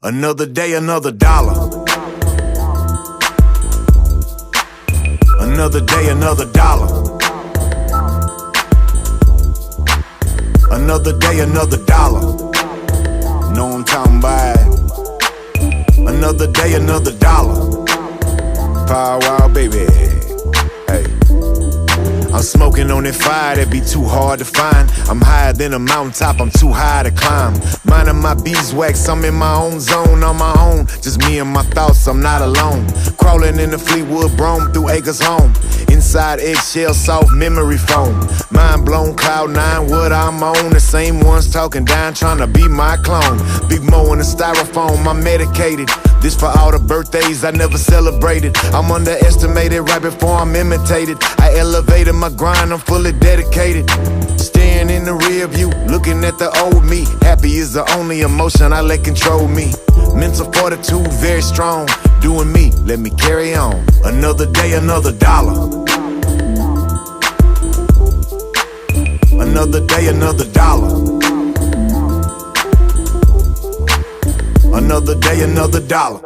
Another day, another dollar. Another day, another dollar. Another day, another dollar. Know I'm talking about it. Another day, another dollar. Power wow, baby. Hey. I'm smoking on that fire that be too hard to find. I'm higher than a mountaintop, I'm too high to climb. Minding my beeswax, I'm in my own zone, on my own. Just me and my thoughts, I'm not alone. Crawling in the Fleetwood Brome through acres home. Inside eggshell, soft memory foam. Mind blown, cloud nine, what I'm on. The same ones talking down, trying to be my clone. Big Mo in the styrofoam, I'm medicated. This for all the birthdays I never celebrated. I'm underestimated right before I'm imitated. I elevated my grind, I'm fully dedicated. Staring in the rear view, looking at the old me. Happy is the only emotion I let control me. Mental fortitude, very strong. Doing me, let me carry on. Another day, another dollar. Another day, another dollar. Another day, another dollar.